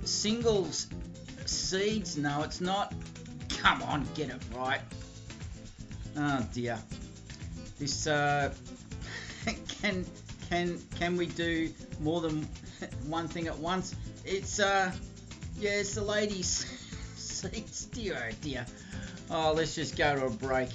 Singles seeds? No, it's not. Come on, get it right. Oh dear. This can we do more than one thing at once? It's yeah, it's the ladies seeds. Dear oh dear. Oh, let's just go to a break.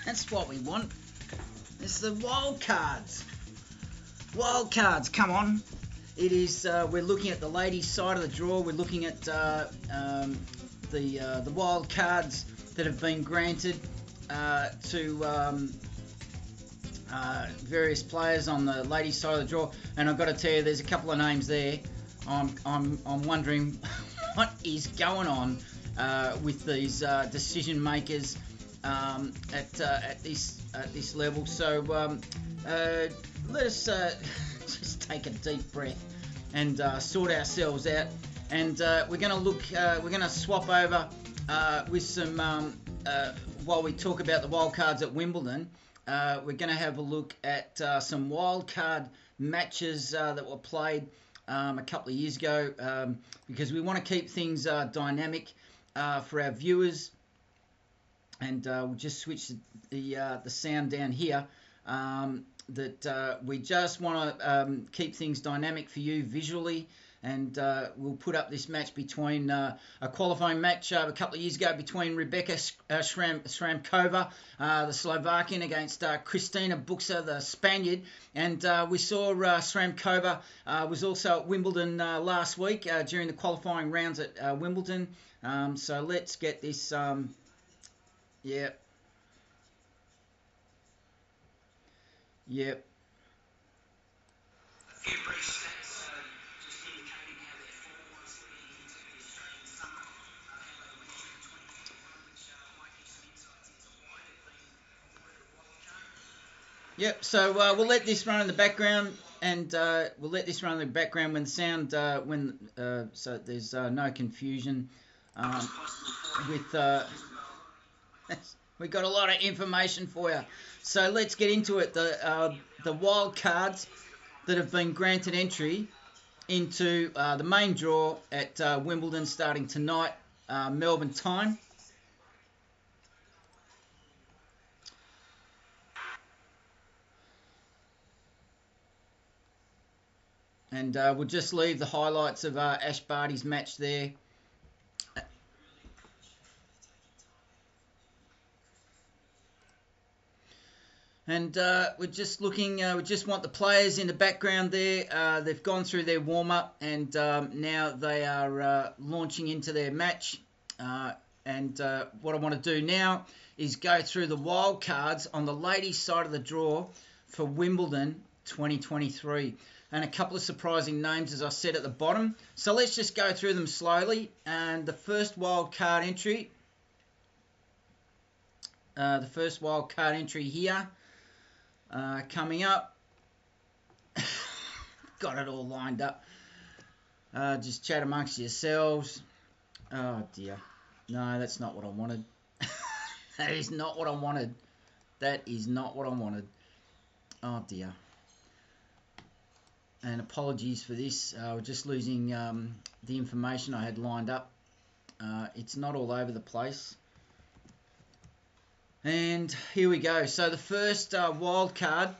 That's what we want. It's the wild cards. Wild cards, come on. It is. We're looking at the ladies' side of the draw. We're looking at the wild cards that have been granted to various players on the ladies' side of the draw. And I've got to tell you, there's a couple of names there. I'm wondering what is going on with these decision makers. At this level, so let us just take a deep breath and sort ourselves out. And we're going to look. We're going to swap over with some. While we talk about the wild cards at Wimbledon, we're going to have a look at some wild card matches that were played a couple of years ago, because we want to keep things dynamic for our viewers. And we'll just switch the sound down here. We just want to keep things dynamic for you visually, and we'll put up this match between a qualifying match a couple of years ago between Rebecca Šramková, the Slovakian, against Kristina Buxa, the Spaniard. And we saw Šramková was also at Wimbledon last week during the qualifying rounds at Wimbledon. So let's get this. Yep. Yep. Yep. So we'll let this run in the background, and we'll let this run in the background when sound so there's no confusion with. We've got a lot of information for you. So let's get into it. The wild cards that have been granted entry into the main draw at Wimbledon starting tonight, Melbourne time. And we'll just leave the highlights of Ash Barty's match there. And we're just looking, we just want the players in the background there. They've gone through their warm-up, and now they are launching into their match. And what I want to do now is go through the wild cards on the ladies' side of the draw for Wimbledon 2023. And a couple of surprising names, as I said at the bottom. So let's just go through them slowly. And the first wild card entry, here, coming up. Got it all lined up. Just chat amongst yourselves. Oh dear. No, that's not what I wanted. That is not what I wanted. That is not what I wanted. Oh dear. And apologies for this. We're just losing the information I had lined up. It's not all over the place. And here we go. So the first wild card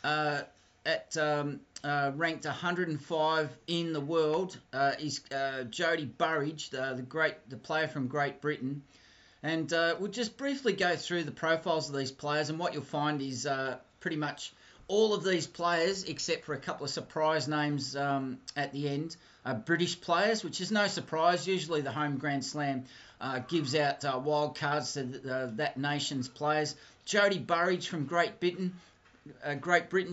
at ranked 105 in the world is Jodie Burrage, the player from Great Britain. And we'll just briefly go through the profiles of these players, and what you'll find is pretty much all of these players, except for a couple of surprise names at the end, are British players, which is no surprise. Usually the home Grand Slam gives out wild cards to that nation's players. Jodie Burrage from Great Britain.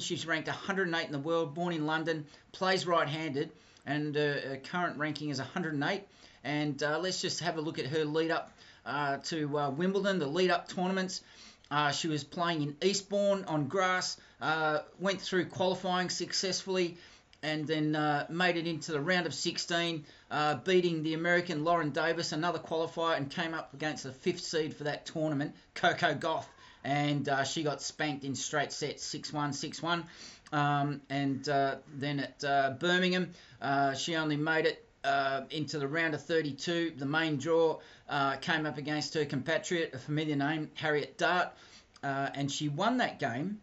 She's ranked 108 in the world, born in London, plays right-handed, and her current ranking is 108. And let's just have a look at her lead-up to Wimbledon, the lead-up tournaments. She was playing in Eastbourne on grass, went through qualifying successfully, and then made it into the round of 16, beating the American Lauren Davis, another qualifier, and came up against the 5th seed for that tournament, Coco Gauff. And she got spanked in straight sets, 6-1, 6-1. And then at Birmingham, she only made it into the round of 32. The main draw came up against her compatriot, a familiar name, Harriet Dart, and she won that game.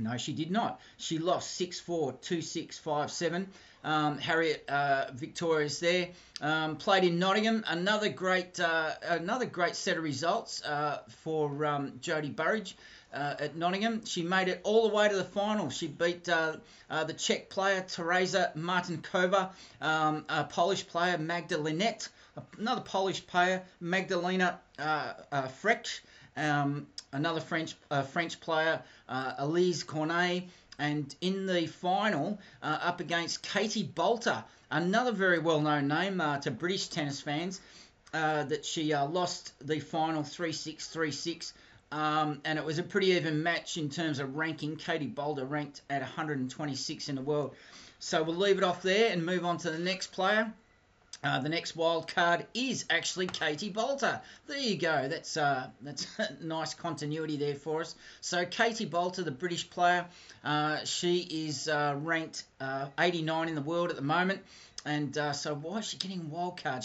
No, she did not. She lost 6-4, 2-6, 5-7. Harriet victorious there. Played in Nottingham. Another great set of results for Jodie Burrage at Nottingham. She made it all the way to the final. She beat the Czech player Teresa Martinkova, a Polish player Magdalinette, another Polish player Magdalena Frech, another French player, Elise Cornet, and in the final, up against Katie Bolter, another very well-known name to British tennis fans, that she lost the final 3-6, 3-6, and it was a pretty even match in terms of ranking. Katie Bolter ranked at 126 in the world. So we'll leave it off there and move on to the next player. The next wild card is actually Katie Bolter. There you go. That's nice continuity there for us. So Katie Bolter, the British player, she is ranked 89 in the world at the moment. And so why is she getting a wild card?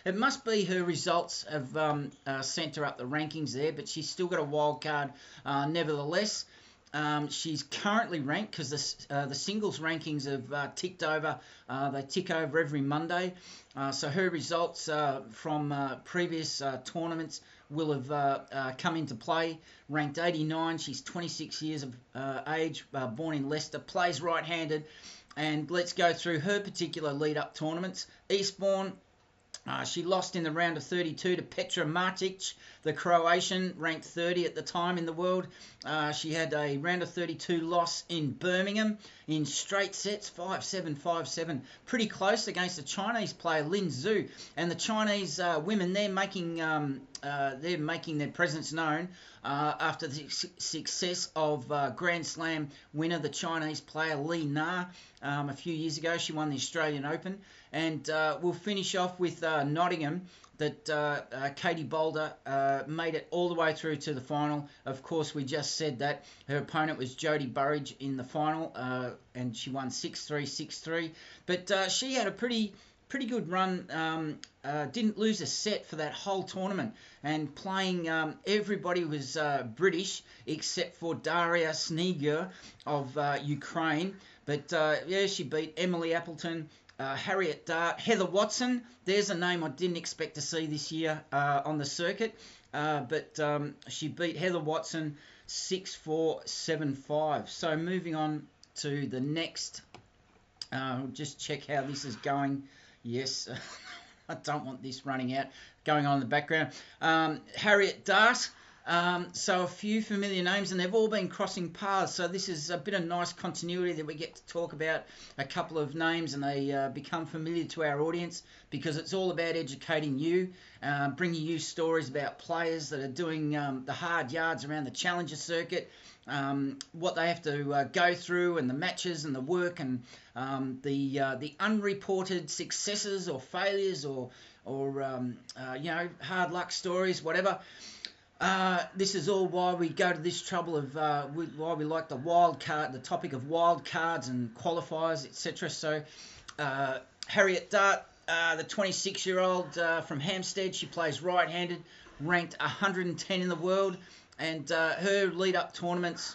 It must be her results have sent her up the rankings there, but she's still got a wild card nevertheless. She's currently ranked, because the singles rankings have ticked over. They tick over every Monday. So her results from previous tournaments will have come into play. Ranked 89. She's 26 years of age, born in Leicester, plays right-handed. And let's go through her particular lead-up tournaments. Eastbourne. She lost in the round of 32 to Petra Martic, the Croatian, ranked 30 at the time in the world. She had a round of 32 loss in Birmingham in straight sets, 5-7, 5-7. Pretty close against the Chinese player Lin Zhu. And the Chinese women, they're making their presence known after the success of Grand Slam winner, the Chinese player Li Na. A few years ago, she won the Australian Open. And we'll finish off with Nottingham, that Katie Bolter made it all the way through to the final. Of course, we just said that her opponent was Jodie Burrage in the final, and she won 6-3, 6-3. But she had a pretty good run, didn't lose a set for that whole tournament, and playing everybody was British except for Daria Snegur of Ukraine. But yeah, she beat Emily Appleton, Harriet Dart, Heather Watson. There's a name I didn't expect to see this year on the circuit, but she beat Heather Watson 6-4, 7-5. So moving on to the next, just check how this is going. Yes, I don't want this running out, going on in the background. Harriet Dart, So a few familiar names, and they've all been crossing paths. So this is a bit of nice continuity that we get to talk about a couple of names, and they become familiar to our audience, because it's all about educating you, bringing you stories about players that are doing the hard yards around the Challenger circuit, what they have to go through, and the matches and the work, and the unreported successes or failures, or hard luck stories, whatever. This is all why we go to this trouble of why we like the topic of wild cards and qualifiers, etc. So Harriet Dart, the 26-year-old from Hampstead, she plays right-handed, ranked 110 in the world, and her lead-up tournaments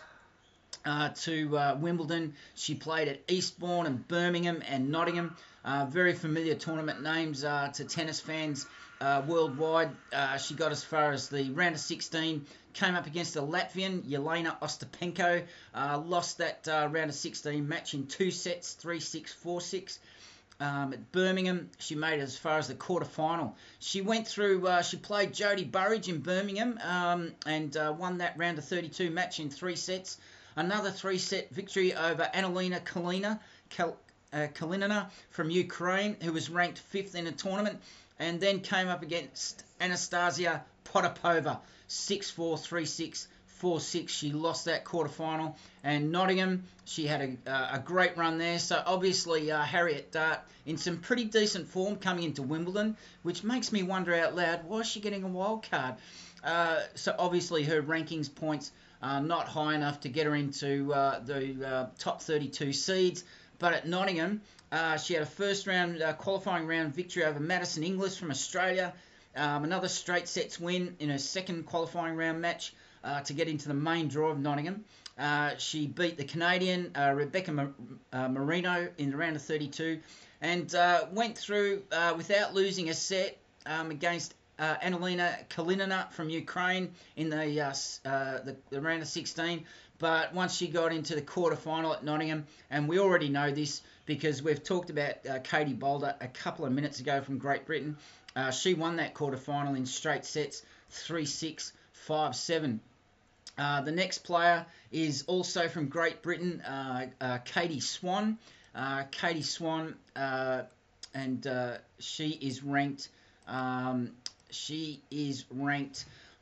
to Wimbledon, she played at Eastbourne and Birmingham and Nottingham. Very familiar tournament names to tennis fans worldwide. She got as far as the round of 16, came up against a Latvian, Jelena Ostapenko, lost that round of 16 match in 2 sets, 3-6, 4-6. At Birmingham, she made it as far as the quarterfinal. She went through, she played Jodie Burrage in Birmingham and won that round of 32 match in 3 sets. Another 3-set victory over Annalina Kalinina from Ukraine, who was ranked 5th in the tournament, and then came up against Anastasia Potapova, 6-4, 3-6, 4-6. She lost that quarterfinal. And Nottingham, she had a great run there. So obviously Harriet Dart in some pretty decent form coming into Wimbledon, which makes me wonder out loud, why is she getting a wild card? So obviously her rankings points are not high enough to get her into the top 32 seeds. But at Nottingham, she had a first round qualifying round victory over Madison Inglis from Australia. Another straight sets win in her second qualifying round match to get into the main draw of Nottingham. She beat the Canadian Rebecca Marino in the round of 32 and went through without losing a set against Annalina Kalinina from Ukraine in the round of 16. But once she got into the quarterfinal at Nottingham, and we already know this because we've talked about Katie Boulder a couple of minutes ago from Great Britain, she won that quarterfinal in straight sets, 3-6, 5-7. The next player is also from Great Britain, Katie Swan. Katie Swan, and she is ranked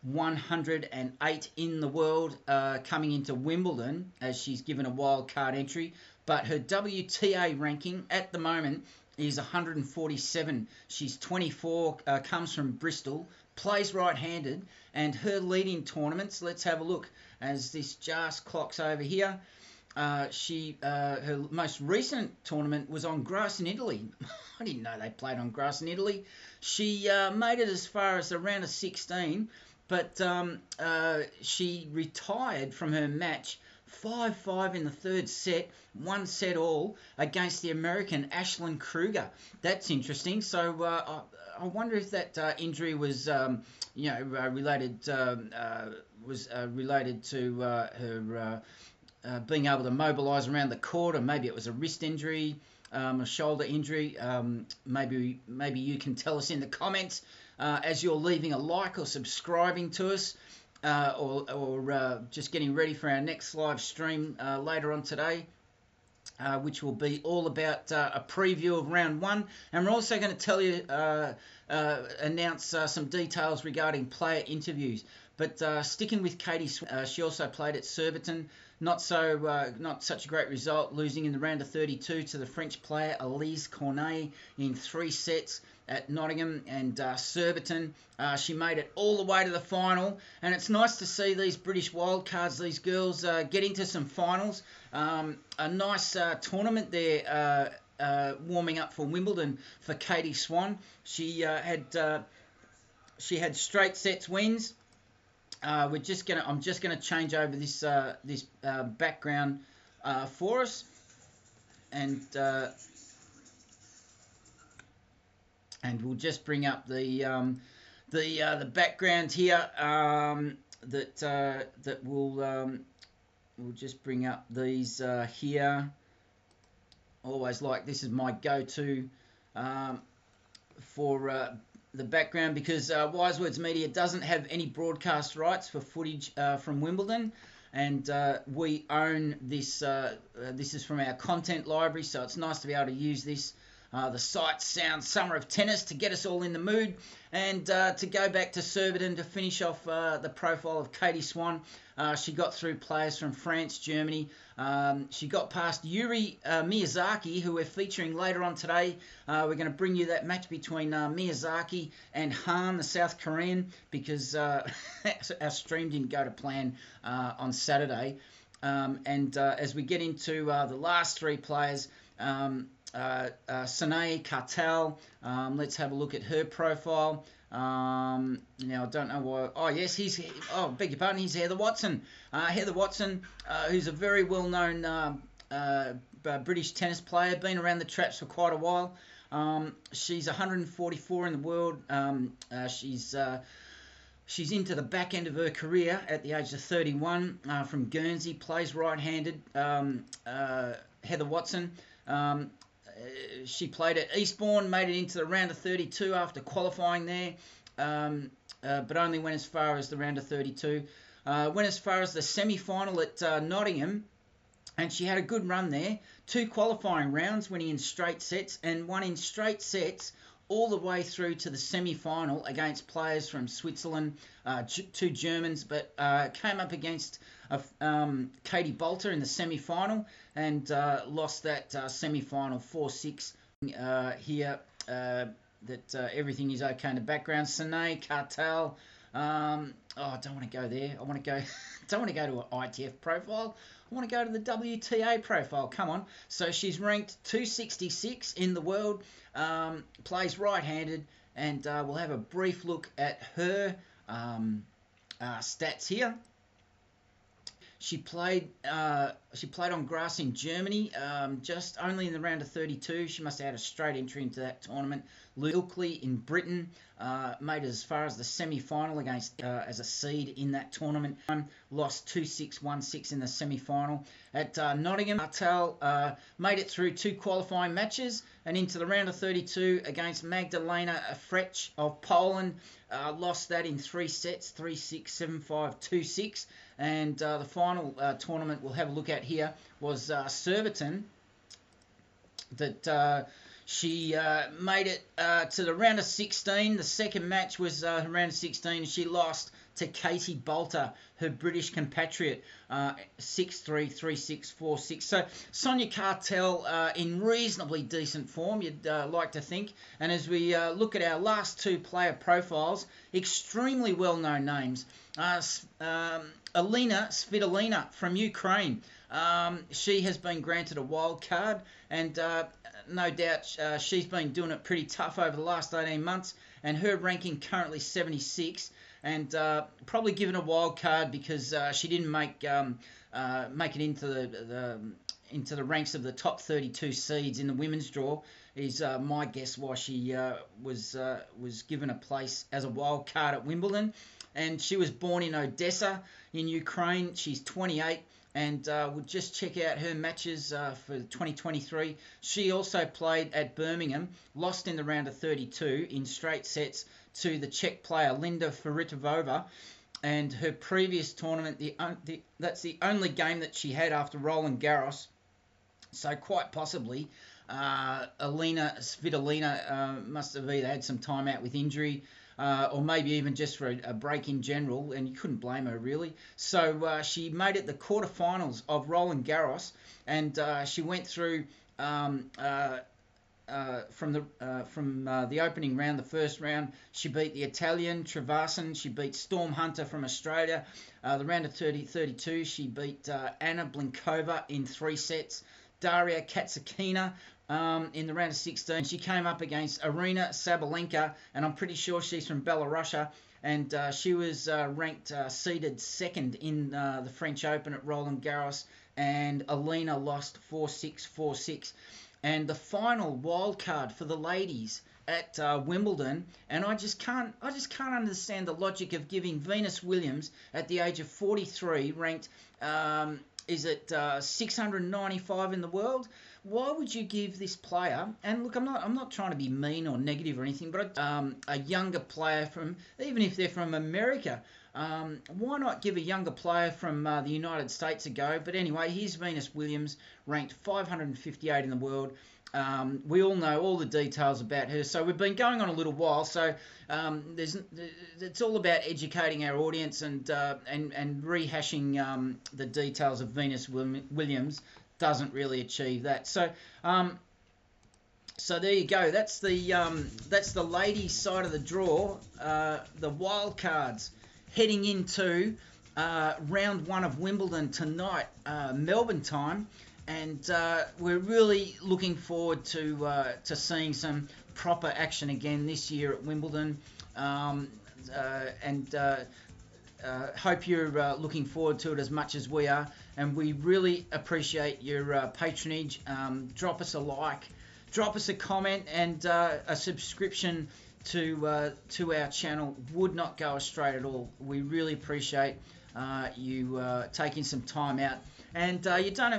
108 in the world coming into Wimbledon, as she's given a wild card entry. But her WTA ranking at the moment is 147. She's 24, comes from Bristol, plays right-handed, and her leading tournaments, let's have a look as this just clocks over here. Her most recent tournament was on grass in Italy. I didn't know they played on grass in Italy. She made it as far as the round of 16, but she retired from her match 5-5 in the third set, 1 set all, against the American Ashlyn Kruger. That's interesting. So I wonder if that injury was, related to her being able to mobilise around the court, or maybe it was a wrist injury, a shoulder injury. Maybe you can tell us in the comments as you're leaving a like or subscribing to us. Or just getting ready for our next live stream later on today, which will be all about a preview of round 1. And we're also going to tell you, announce some details regarding player interviews. But sticking with Katie, she also played at Surbiton. Not such a great result, losing in the round of 32 to the French player Elise Cornet in 3 sets at Nottingham and Surbiton. She made it all the way to the final, and it's nice to see these British wildcards, these girls, get into some finals. A nice tournament there, warming up for Wimbledon for Katie Swan. She had straight sets wins. I'm just gonna change over this background for us, and we'll just bring up the background here. That we'll just bring up these here. Always like, this is my go-to for the background because Wise Words Media doesn't have any broadcast rights for footage from Wimbledon, and we own this. This is from our content library, so it's nice to be able to use this. The sight, sound, summer of tennis to get us all in the mood, and to go back to Surbiton to finish off the profile of Katie Swan. She got through players from France, Germany. She got past Yuri Miyazaki, who we're featuring later on today. We're going to bring you that match between Miyazaki and Han, the South Korean, because our stream didn't go to plan on Saturday. As we get into the last three players, Sanae Cartel, let's have a look at her profile. Now, I don't know why. Oh, yes, beg your pardon, he's Heather Watson. Heather Watson, who's a very well-known British tennis player, been around the traps for quite a while. She's 144 in the world. She's into the back end of her career at the age of 31, from Guernsey, plays right-handed. Heather Watson. She played at Eastbourne, made it into the round of 32 after qualifying there, but only went as far as the round of 32. Went as far as the semi-final at Nottingham, and she had a good run there. 2 qualifying rounds, winning in straight sets, and won in straight sets all the way through to the semi-final against players from Switzerland, 2 Germans, but came up against Katie Bolter in the semi-final and lost that semi-final 4-6. Here that everything is okay in the background. Sanae Cartel. I don't want to go there. Don't want to go to an ITF profile. I want to go to the WTA profile. Come on. So she's ranked 266 in the world. Plays right-handed, and we'll have a brief look at her stats here. She played on grass in Germany, just only in the round of 32. She must have had a straight entry into that tournament. Ilkley in Britain, made it as far as the semi-final against as a seed in that tournament. Lost 2-6, 1-6 in the semi-final. At Nottingham, Martel made it through 2 qualifying matches and into the round of 32 against Magdalena Frech of Poland. Lost that in 3 sets, 3-6, 7-5, 2-6. And the final tournament we'll have a look at here was Surbiton. That she made it to the round of 16. The second match was her round of 16, and she lost to Katie Bolter, her British compatriot, 6-3, 3-6, 4-6. So Sonia Cartel in reasonably decent form, you'd like to think. And as we look at our last 2 player profiles, extremely well-known names. Alina Svitolina from Ukraine. She has been granted a wild card, and no doubt she's been doing it pretty tough over the last 18 months, and her ranking currently 76, and probably given a wild card because she didn't make it into the ranks of the top 32 seeds in the women's draw. Is my guess why she was given a place as a wild card at Wimbledon. And she was born in Odessa in Ukraine. She's 28. And we'll just check out her matches for 2023. She also played at Birmingham, lost in the round of 32 in straight sets to the Czech player Linda Faritovova. And her previous tournament, that's the only game that she had after Roland Garros. So quite possibly, Alina Svitolina must have either had some time out with injury, or maybe even just for a break in general, and you couldn't blame her really. So she made it the quarterfinals of Roland Garros, and she went through from the opening round, the first round. She beat the Italian Travasin. She beat Storm Hunter from Australia. The round of 32, she beat Anna Blinkova in 3 sets. Daria Katsakina in the round of 16. She came up against Arina Sabalenka, and I'm pretty sure she's from Belarus, and she was ranked seeded 2nd in the French Open at Roland Garros, and Alina lost 4-6, 4-6. And the final wild card for the ladies at Wimbledon, and I just can't understand the logic of giving Venus Williams at the age of 43, ranked is at 695 in the world. Why would you give this player? And look, I'm not trying to be mean or negative or anything, but a younger player from, even if they're from America, why not give a younger player from the United States a go? But anyway, here's Venus Williams, ranked 558 in the world. We all know all the details about her, so we've been going on a little while. So it's all about educating our audience and rehashing the details of Venus Williams doesn't really achieve that. So so there you go. That's the ladies' side of the draw. The wild cards heading into round 1 of Wimbledon tonight, Melbourne time. And we're really looking forward to seeing some proper action again this year at Wimbledon, and hope you're looking forward to it as much as we are. And we really appreciate your patronage. Drop us a like, drop us a comment, and a subscription to our channel would not go astray at all. We really appreciate you taking some time out. And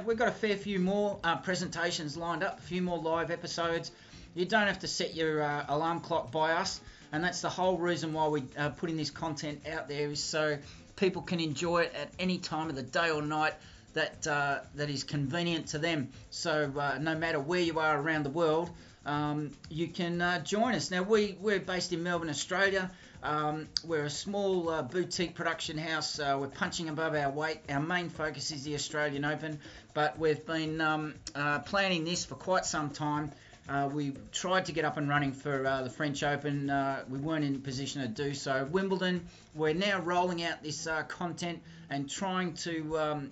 we've got a fair few more presentations lined up, a few more live episodes. You don't have to set your alarm clock by us, and that's the whole reason why we are putting this content out there, is so people can enjoy it at any time of the day or night that is convenient to them. So no matter where you are around the world, you can join us. Now, we're based in Melbourne, Australia. We're a small boutique production house. We're punching above our weight. Our main focus is the Australian Open, but we've been planning this for quite some time. We tried to get up and running for the French Open. We weren't in a position to do so. Wimbledon, we're now rolling out this content and trying to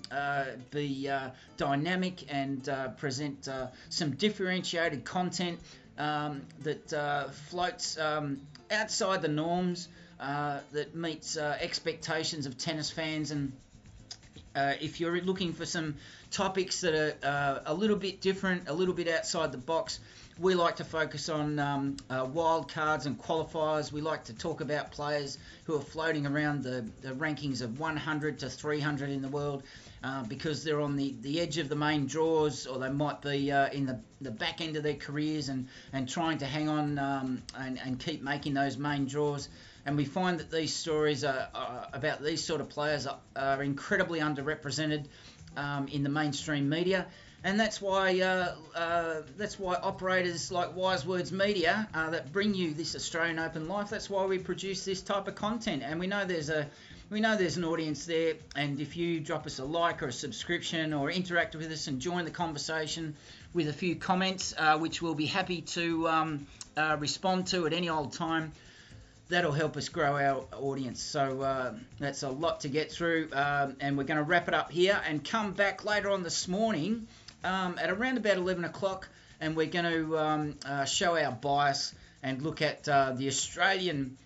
be dynamic and present some differentiated content that floats outside the norms, that meets expectations of tennis fans. And if you're looking for some topics that are a little bit different, a little bit outside the box, we like to focus on wild cards and qualifiers. We like to talk about players who are floating around the rankings of 100 to 300 in the world, because they're on the edge of the main draws, or they might be in the back end of their careers and trying to hang on and keep making those main draws. And we find that these stories about these sort of players are incredibly underrepresented in the mainstream media. And that's why operators like Wise Words Media that bring you this Australian Open life, that's why we produce this type of content. And we know there's an audience there, and if you drop us a like or a subscription or interact with us and join the conversation with a few comments, which we'll be happy to respond to at any old time, that'll help us grow our audience. So that's a lot to get through, and we're going to wrap it up here and come back later on this morning at around about 11 o'clock, and we're going to show our bias and look at the Australian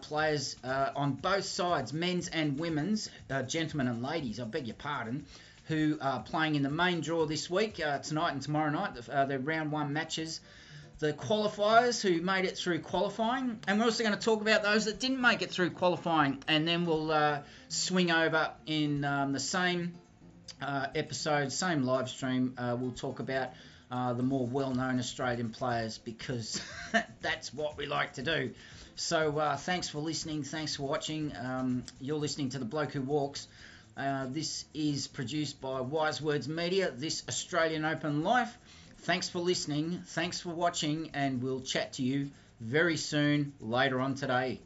players on both sides, men's and women's, gentlemen and ladies, I beg your pardon, who are playing in the main draw this week, tonight and tomorrow night, the round 1 matches. The qualifiers who made it through qualifying, and we're also going to talk about those that didn't make it through qualifying, and then we'll swing over in the same episode, same live stream. We'll talk about the more well-known Australian players, because that's what we like to do. So thanks for listening, thanks for watching. You're listening to The Bloke Who Walks. This is produced by Wise Words Media, this Australian Open Life. Thanks for listening, thanks for watching, and we'll chat to you very soon later on today.